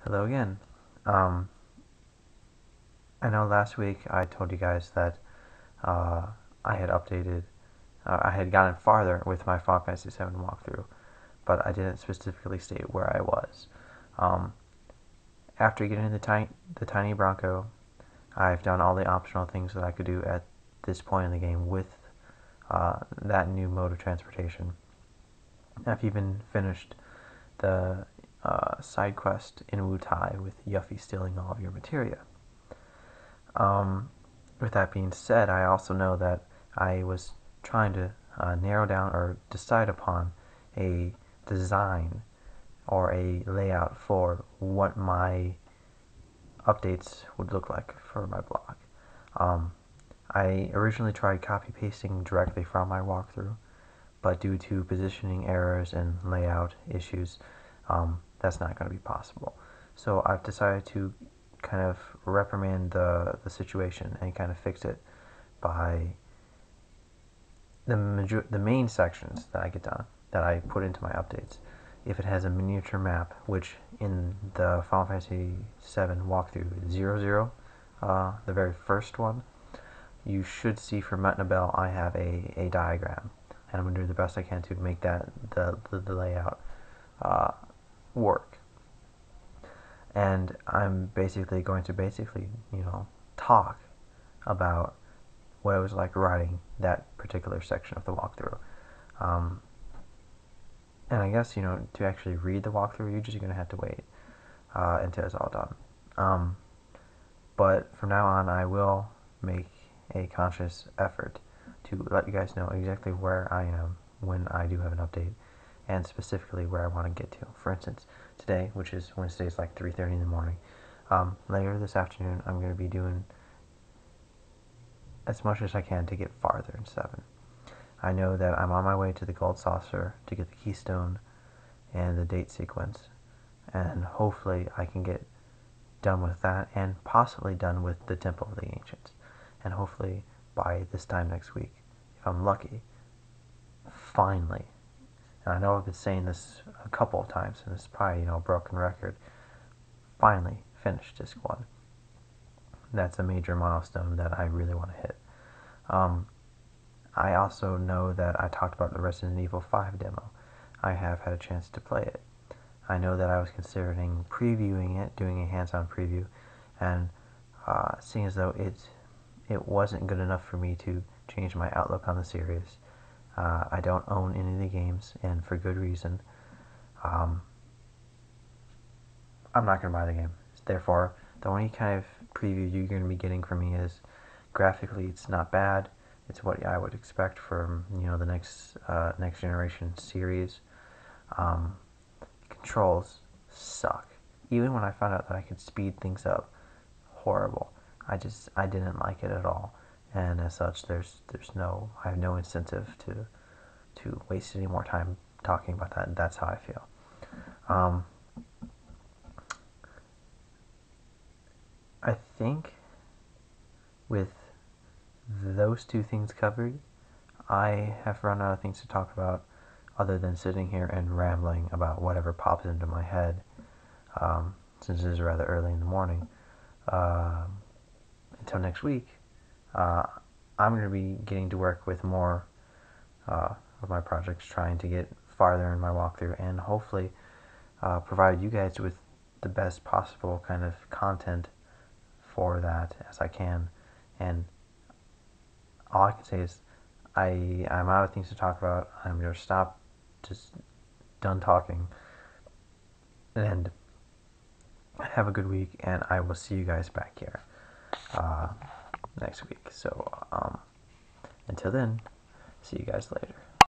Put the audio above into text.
Hello again. Um, I know last week I told you guys that uh, I had updated, I had gotten farther with my Final Fantasy VII walkthrough, but I didn't specifically state where I was. Um, After getting the tiny Bronco, I've done all the optional things that I could do at this point in the game with that new mode of transportation. I've even finished the side quest in Wutai with Yuffie stealing all of your materia. Um, with that being said, I also know that I was trying to narrow down or decide upon a design or a layout for what my updates would look like for my blog. Um, I originally tried copy pasting directly from my walkthrough, but due to positioning errors and layout issues, that's not going to be possible. So I've decided to kind of reprimand the situation and kind of fix it by the main sections that I get done, that I put into my updates. If it has a miniature map, which in the Final Fantasy VII walkthrough 00, the very first one, you should see for Metnabel I have a diagram, and I'm going to do the best I can to make that the layout work. And I'm basically going to talk about what it was like writing that particular section of the walkthrough. Um, and I guess, to actually read the walkthrough, you're just going to have to wait until it's all done. But from now on, I will make a conscious effort to let you guys know exactly where I am when I do have an update, and specifically where I want to get to. For instance, today, which is Wednesday, it's like 3:30 in the morning. Later this afternoon, I'm going to be doing as much as I can to get farther in 7. I know that I'm on my way to the Gold Saucer to get the Keystone and the date sequence, and hopefully I can get done with that, and possibly done with the Temple of the Ancients. And hopefully by this time next week, if I'm lucky, finally, and I know I've been saying this a couple of times, and it's probably, a broken record, finally finish Disc 1. That's a major milestone that I really want to hit. I also know that I talked about the Resident Evil 5 demo. I have had a chance to play it. I know that I was considering previewing it, doing a hands-on preview, and seeing as though it wasn't good enough for me to change my outlook on the series. I don't own any of the games, and for good reason. I'm not going to buy the game. Therefore, the only kind of preview you're going to be getting from me is graphically it's not bad. It's what I would expect from the next generation series. Controls suck. Even when I found out that I could speed things up, horrible. I didn't like it at all, and as such, I have no incentive to waste any more time talking about that. That's how I feel. I think with those two things covered, I have run out of things to talk about other than sitting here and rambling about whatever pops into my head, since it is rather early in the morning. Until next week, I'm going to be getting to work with more of my projects, trying to get farther in my walkthrough, and hopefully provide you guys with the best possible kind of content for that as I can. And all I can say is I'm out of things to talk about. I'm going to stop, just done talking, and have a good week, and I will see you guys back here next week. So until then, see you guys later.